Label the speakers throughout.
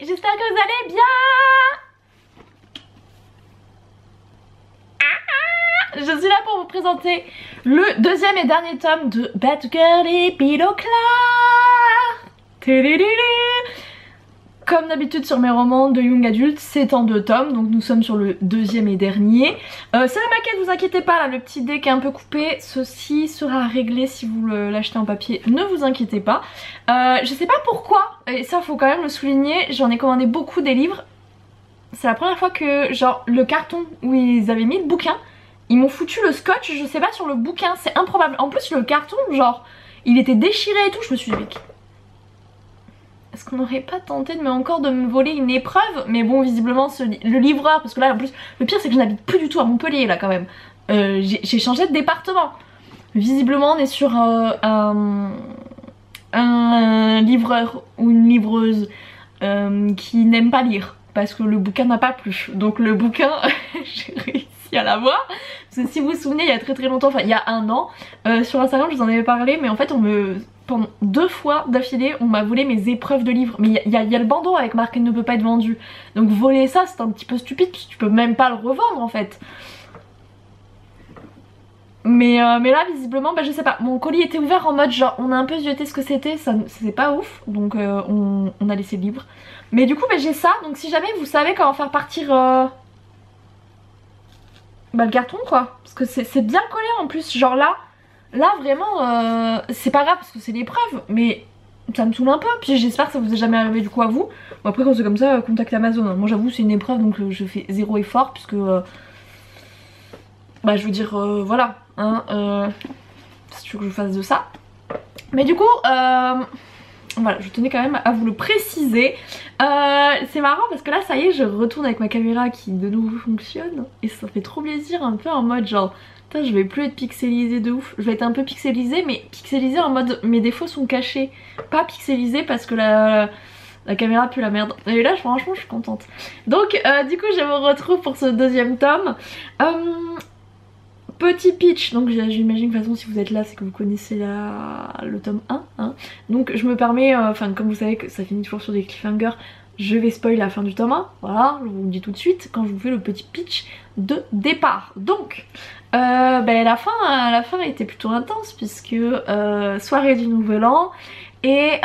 Speaker 1: j'espère que vous allez bien. Je suis là pour vous présenter le deuxième et dernier tome de Batgirl et Pillow Class. Comme d'habitude sur mes romans de young adult, c'est en 2 tomes, donc nous sommes sur le deuxième et dernier. C'est la maquette, vous inquiétez pas, là le petit dé qui est un peu coupé, ceci sera réglé si vous l'achetez en papier, ne vous inquiétez pas. Je sais pas pourquoi, et ça faut quand même le souligner, j'en ai commandé beaucoup des livres. C'est la première fois que genre le carton où ils avaient mis le bouquin, ils m'ont foutu le scotch, je sais pas, sur le bouquin, c'est improbable. En plus le carton, genre, il était déchiré et tout, je me suis dit mec, est-ce qu'on n'aurait pas tenté de me voler une épreuve? Mais bon, visiblement le livreur, parce que là en plus le pire c'est que je n'habite plus du tout à Montpellier là quand même, j'ai changé de département. Visiblement on est sur un livreur ou une livreuse qui n'aime pas lire, parce que le bouquin n'a pas plu. Donc le bouquin, j'ai réussi à l'avoir. Parce que si vous vous souvenez, il y a très longtemps, enfin il y a 1 an, sur Instagram je vous en avais parlé, mais en fait pendant 2 fois d'affilée on m'a volé mes épreuves de livres. Mais il y a le bandeau avec marqué ne peut pas être vendu. Donc voler ça c'est un petit peu stupide, parce que tu peux même pas le revendre en fait. Mais là visiblement bah je sais pas, mon colis était ouvert en mode genre on a un peu zioté ce que c'était, c'est pas ouf, donc on a laissé libre. Mais du coup bah, j'ai ça, donc si jamais vous savez comment faire partir bah, le carton quoi, parce que c'est bien collé en plus, genre là vraiment c'est pas grave parce que c'est l'épreuve, mais ça me saoule un peu. Puis j'espère que ça vous est jamais arrivé du coup à vous. Bon, après quand c'est comme ça, contactez Amazon, hein. Moi j'avoue c'est une épreuve donc je fais 0 effort puisque bah je veux dire voilà hein, si tu veux que je fasse de ça. Mais du coup voilà, je tenais quand même à vous le préciser. C'est marrant parce que là ça y est, je retourne avec ma caméra qui de nouveau fonctionne et ça fait trop plaisir, un peu en mode genre putain, je vais plus être pixelisée de ouf. Je vais être un peu pixelisée, mais pixelisée en mode mes défauts sont cachés, pas pixelisée parce que la caméra pue la merde. Et là franchement je suis contente. Donc du coup je me retrouve pour ce deuxième tome. Petit pitch, donc j'imagine que de toute façon si vous êtes là c'est que vous connaissez le tome 1 hein. Donc je me permets, enfin comme vous savez que ça finit toujours sur des cliffhangers, je vais spoiler la fin du tome 1, voilà, je vous le dis tout de suite quand je vous fais le petit pitch de départ. Donc la fin était plutôt intense puisque soirée du nouvel an et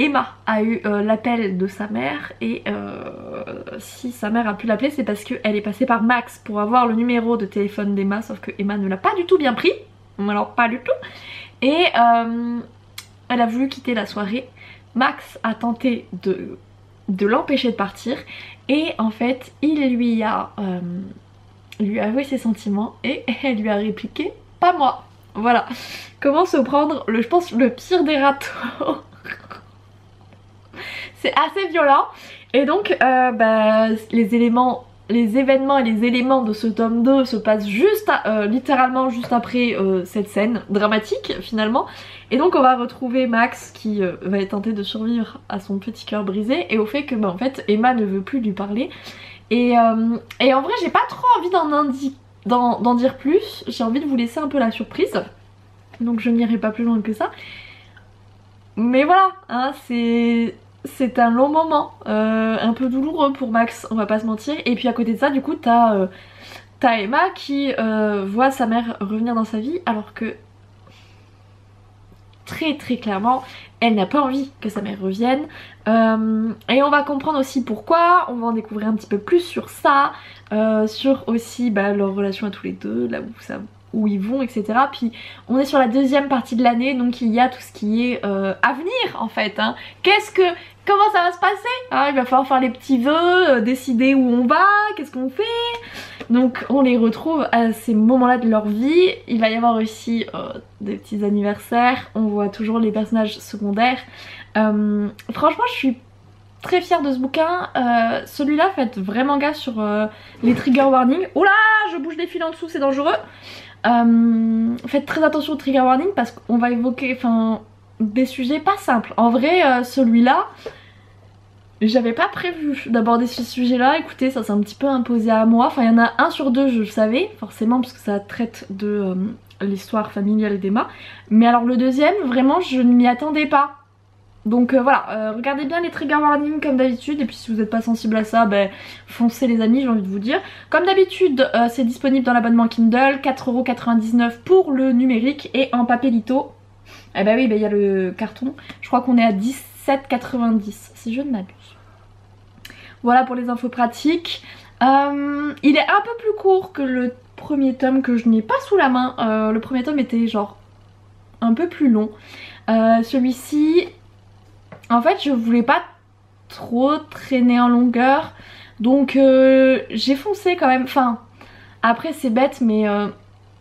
Speaker 1: Emma a eu l'appel de sa mère et si sa mère a pu l'appeler c'est parce qu'elle est passée par Max pour avoir le numéro de téléphone d'Emma, sauf que Emma ne l'a pas du tout bien pris, alors pas du tout, et elle a voulu quitter la soirée. Max a tenté de l'empêcher de partir et en fait il lui a avoué ses sentiments et elle lui a répliqué pas moi. Voilà comment se prendre je pense le pire des râteaux. C'est assez violent et donc les événements et les éléments de ce tome 2 se passent juste littéralement juste après cette scène dramatique finalement. Et donc on va retrouver Max qui va tenter de survivre à son petit cœur brisé et au fait que en fait Emma ne veut plus lui parler. Et en vrai j'ai pas trop envie d'en dire plus, j'ai envie de vous laisser un peu la surprise. Donc je n'irai pas plus loin que ça. Mais voilà, hein, c'est un long moment, un peu douloureux pour Max, on va pas se mentir. Et puis à côté de ça du coup t'as Emma qui voit sa mère revenir dans sa vie alors que très clairement elle n'a pas envie que sa mère revienne. Et on va comprendre aussi pourquoi, on va en découvrir un petit peu plus sur ça, sur aussi leur relation à tous les deux, là où ils vont, etc. Puis on est sur la deuxième partie de l'année, donc il y a tout ce qui est à venir en fait, hein. Comment ça va se passer, hein, il va falloir faire les petits vœux, décider où on va, qu'est-ce qu'on fait. Donc on les retrouve à ces moments là de leur vie. Il va y avoir aussi des petits anniversaires, on voit toujours les personnages secondaires. Franchement je suis très fière de ce bouquin. Celui-là faites vraiment gaffe sur les trigger warnings. Oh là, je bouge des fils en dessous, c'est dangereux. Faites très attention aux trigger warnings parce qu'on va évoquer des sujets pas simples. En vrai celui-là j'avais pas prévu d'aborder ce sujet là, écoutez ça s'est un petit peu imposé à moi. Enfin il y en a un sur deux je le savais forcément parce que ça traite de l'histoire familiale d'Emma. Mais alors le deuxième vraiment je ne m'y attendais pas. Donc voilà, regardez bien les trigger warnings comme d'habitude, et puis si vous n'êtes pas sensible à ça, ben foncez les amis, j'ai envie de vous dire. Comme d'habitude, c'est disponible dans l'abonnement Kindle, 4,99€ pour le numérique, et en papelito, eh ben oui, ben il y a le carton, je crois qu'on est à 17,90 si je ne m'abuse. Voilà pour les infos pratiques. Il est un peu plus court que le premier tome que je n'ai pas sous la main. Le premier tome était genre un peu plus long. Celui-ci, en fait je voulais pas trop traîner en longueur, donc j'ai foncé quand même. Enfin après c'est bête, mais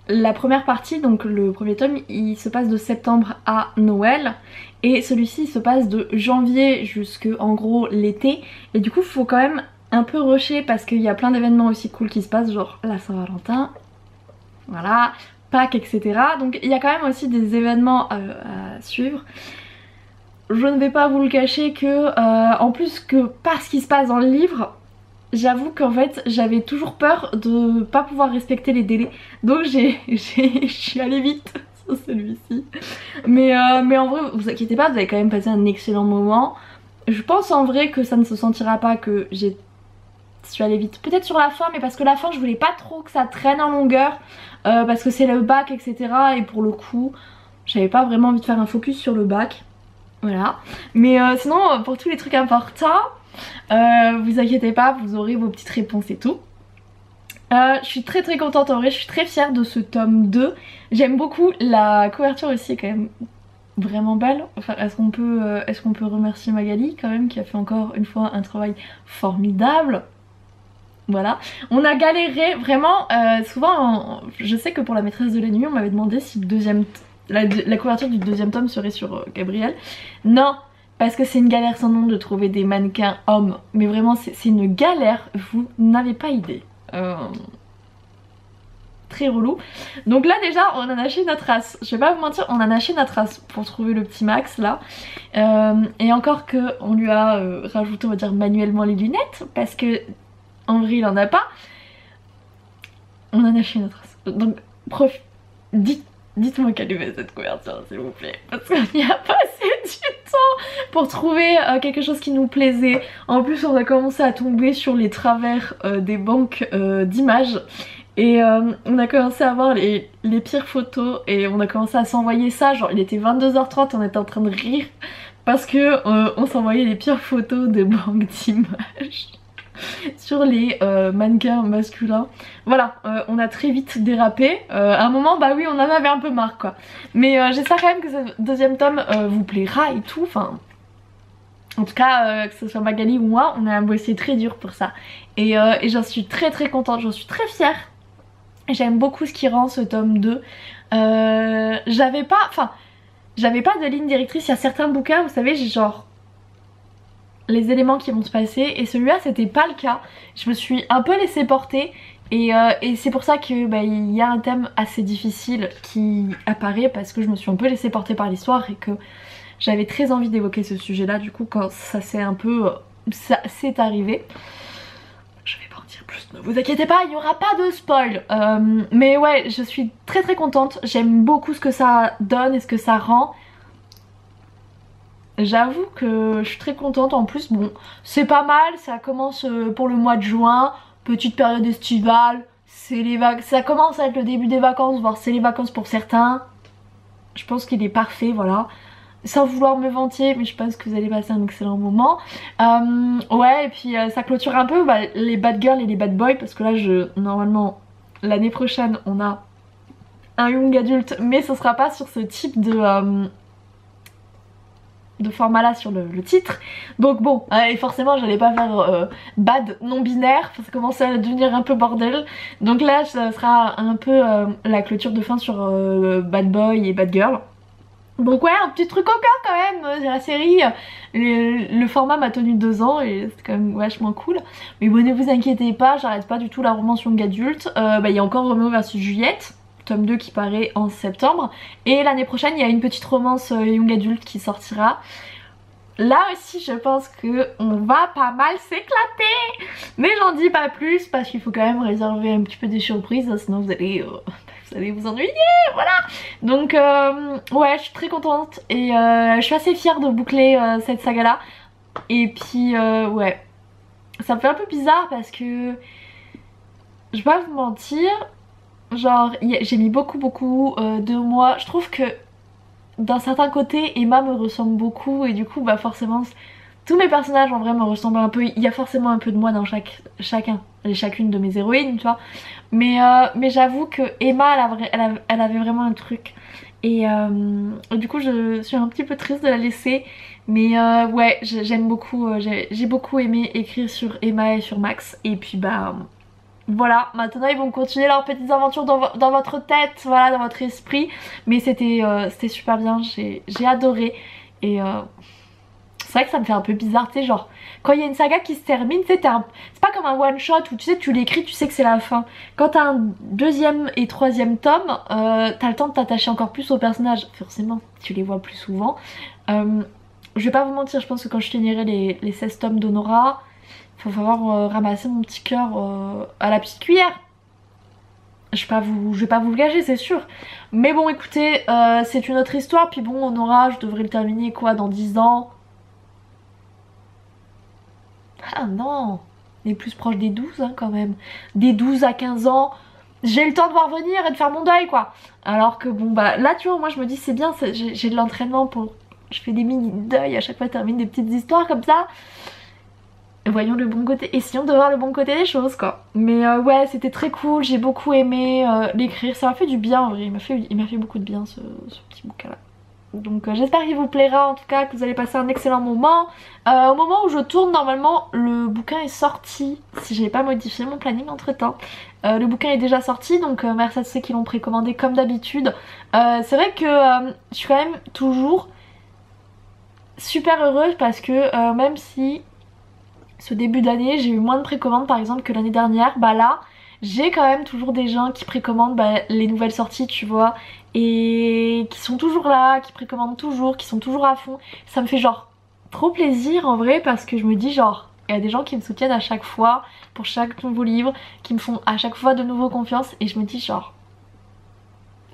Speaker 1: la première partie, donc le premier tome, il se passe de septembre à Noël, et celui-ci il se passe de janvier jusque en gros l'été, et du coup faut quand même un peu rusher parce qu'il y a plein d'événements aussi cool qui se passent, genre la Saint-Valentin, voilà, Pâques, etc. Donc il y a quand même aussi des événements à suivre. Je ne vais pas vous le cacher que en plus que par ce qui se passe dans le livre, j'avoue qu'en fait j'avais toujours peur de pas pouvoir respecter les délais, donc je suis allée vite sur celui-ci. Mais en vrai vous inquiétez pas, vous avez quand même passé un excellent moment. Je pense en vrai que ça ne se sentira pas que je suis allée vite. Peut-être sur la fin, mais parce que la fin je voulais pas trop que ça traîne en longueur, parce que c'est le bac, etc. Et pour le coup j'avais pas vraiment envie de faire un focus sur le bac. Voilà. Mais sinon pour tous les trucs importants, vous inquiétez pas, vous aurez vos petites réponses et tout. Je suis très contente en vrai, je suis très fière de ce tome 2. J'aime beaucoup, la couverture aussi est quand même vraiment belle. Enfin, est-ce qu'on peut remercier Magali quand même, qui a fait encore une fois un travail formidable. Voilà, on a galéré vraiment, souvent je sais que pour la maîtresse de la nuit on m'avait demandé si la couverture du deuxième tome serait sur Gabriel. Non, parce que c'est une galère sans nom de trouver des mannequins hommes, mais vraiment c'est une galère, vous n'avez pas idée. Très relou. Donc là déjà on en a acheté notre race, je vais pas vous mentir, on en a acheté notre race pour trouver le petit Max là. Et encore que on lui a rajouté, on va dire, manuellement les lunettes, parce que en vrai il en a pas. On en a acheté notre race. Donc dites-moi quelle est cette couverture s'il vous plaît, parce qu'on n'y a pas assez du temps pour trouver quelque chose qui nous plaisait. En plus on a commencé à tomber sur les travers des banques d'images, et on a commencé à voir les pires photos, et on a commencé à s'envoyer ça, genre il était 22h30, on était en train de rire parce que on s'envoyait les pires photos de banques d'images sur les mannequins masculins. Voilà, on a très vite dérapé. À un moment, bah oui, on en avait un peu marre quoi. Mais j'espère quand même que ce deuxième tome vous plaira et tout. Enfin, en tout cas, que ce soit Magali ou moi, on a bossé très dur pour ça. Et j'en suis très contente, j'en suis très fière. J'aime beaucoup ce qui rend ce tome 2. J'avais pas de ligne directrice. Il y a certains bouquins, vous savez, j'ai genre les éléments qui vont se passer, et celui-là c'était pas le cas. Je me suis un peu laissée porter, et c'est pour ça que bah, il y a un thème assez difficile qui apparaît, parce que je me suis un peu laissée porter par l'histoire et que j'avais très envie d'évoquer ce sujet là. Du coup quand ça s'est un peu ça c'est arrivé, je vais pas en dire plus, ne vous inquiétez pas, il n'y aura pas de spoil. Mais ouais, je suis très contente, j'aime beaucoup ce que ça donne et ce que ça rend. J'avoue que je suis très contente. En plus bon, c'est pas mal, ça commence pour le mois de juin, petite période estivale, ça commence à être le début des vacances, voire c'est les vacances pour certains. Je pense qu'il est parfait, voilà. Sans vouloir me vanter, mais je pense que vous allez passer un excellent moment. Ouais, et puis ça clôture un peu les bad girls et les bad boys, parce que là normalement l'année prochaine on a un young adulte, mais ce sera pas sur ce type de format là sur le titre. Donc bon, et forcément j'allais pas faire bad non binaire, ça commence à devenir un peu bordel. Donc là ça sera un peu la clôture de fin sur bad boy et bad girl. Donc ouais, un petit truc coquin quand même, la série, le format m'a tenu 2 ans et c'est quand même vachement cool. Mais bon, ne vous inquiétez pas, j'arrête pas du tout la romance young adulte. Il y a encore Roméo vs Juliette, tome 2 qui paraît en septembre. Et l'année prochaine il y a une petite romance young adulte qui sortira. Là aussi je pense que on va pas mal s'éclater. Mais j'en dis pas plus parce qu'il faut quand même réserver un petit peu des surprises, sinon vous allez allez vous ennuyer, voilà. Donc ouais, je suis très contente et je suis assez fière de boucler cette saga là. Et puis ouais, ça me fait un peu bizarre parce que je vais pas vous mentir, genre j'ai mis beaucoup de mois. Je trouve que d'un certain côté Emma me ressemble beaucoup et du coup bah forcément tous mes personnages en vrai me ressemblent un peu. Il y a forcément un peu de moi dans chacun et chacune de mes héroïnes, tu vois. Mais j'avoue que Emma elle avait vraiment un truc. Et du coup je suis un petit peu triste de la laisser. Mais ouais, j'aime beaucoup, j'ai beaucoup aimé écrire sur Emma et sur Max. Et puis bah voilà, maintenant ils vont continuer leurs petites aventures dans votre tête, voilà, dans votre esprit. Mais c'était super bien, j'ai adoré. Et c'est vrai que ça me fait un peu bizarre, tu sais, genre quand il y a une saga qui se termine, tu sais, c'est pas comme un one shot où tu sais, tu l'écris, tu sais que c'est la fin. Quand t'as un deuxième et troisième tome, t'as le temps de t'attacher encore plus aux personnages. Forcément, tu les vois plus souvent. Je vais pas vous mentir, je pense que quand je finirai les 16 tomes d'Honora, il va falloir ramasser mon petit cœur à la petite cuillère. Je vais pas vous le gager, c'est sûr. Mais bon, écoutez, c'est une autre histoire. Puis bon, Honora, je devrais le terminer quoi, dans 10 ans. Ah non, on est plus proche des 12 hein, quand même. Des 12 à 15 ans, j'ai le temps de voir venir et de faire mon deuil quoi. Alors que bon bah là tu vois, moi je me dis c'est bien, j'ai de l'entraînement pour... Je fais des mini deuils à chaque fois, je termine des petites histoires comme ça. Voyons le bon côté, essayons de voir le bon côté des choses quoi. Mais ouais, c'était très cool, j'ai beaucoup aimé l'écrire, ça m'a fait du bien en vrai, il m'a fait beaucoup de bien ce petit bouquin là. Donc j'espère qu'il vous plaira en tout cas, que vous allez passer un excellent moment. Au moment où je tourne, normalement le bouquin est sorti, si j'ai pas modifié mon planning entre temps. Le bouquin est déjà sorti, donc merci à ceux qui l'ont précommandé comme d'habitude. C'est vrai que je suis quand même toujours super heureuse parce que même si ce début d'année j'ai eu moins de précommandes par exemple que l'année dernière, bah là j'ai quand même toujours des gens qui précommandent les nouvelles sorties tu vois, et qui sont toujours là, qui précommandent toujours, qui sont toujours à fond. Ça me fait genre trop plaisir en vrai parce que je me dis genre il y a des gens qui me soutiennent à chaque fois pour chaque nouveau livre, qui me font à chaque fois de nouveau confiance et je me dis genre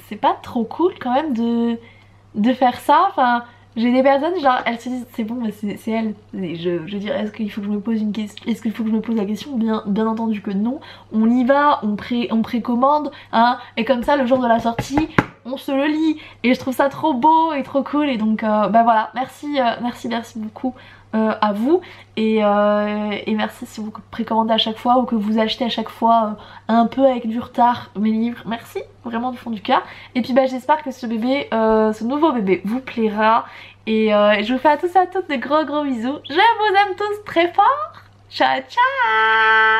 Speaker 1: c'est pas trop cool quand même de faire ça. Enfin j'ai des personnes genre elles se disent c'est bon bah c'est elle. Et je veux dire est-ce qu'il faut que je me pose une question, est-ce qu'il faut que je me pose la question, bien entendu que non. On y va, on précommande hein, et comme ça le jour de la sortie on se le lit et je trouve ça trop beau et trop cool. Et donc bah voilà, merci beaucoup à vous et merci si vous précommandez à chaque fois ou que vous achetez à chaque fois un peu avec du retard mes livres, merci vraiment du fond du cœur. Et puis bah j'espère que ce bébé, ce nouveau bébé vous plaira et je vous fais à tous et à toutes de gros bisous. Je vous aime tous très fort, ciao ciao.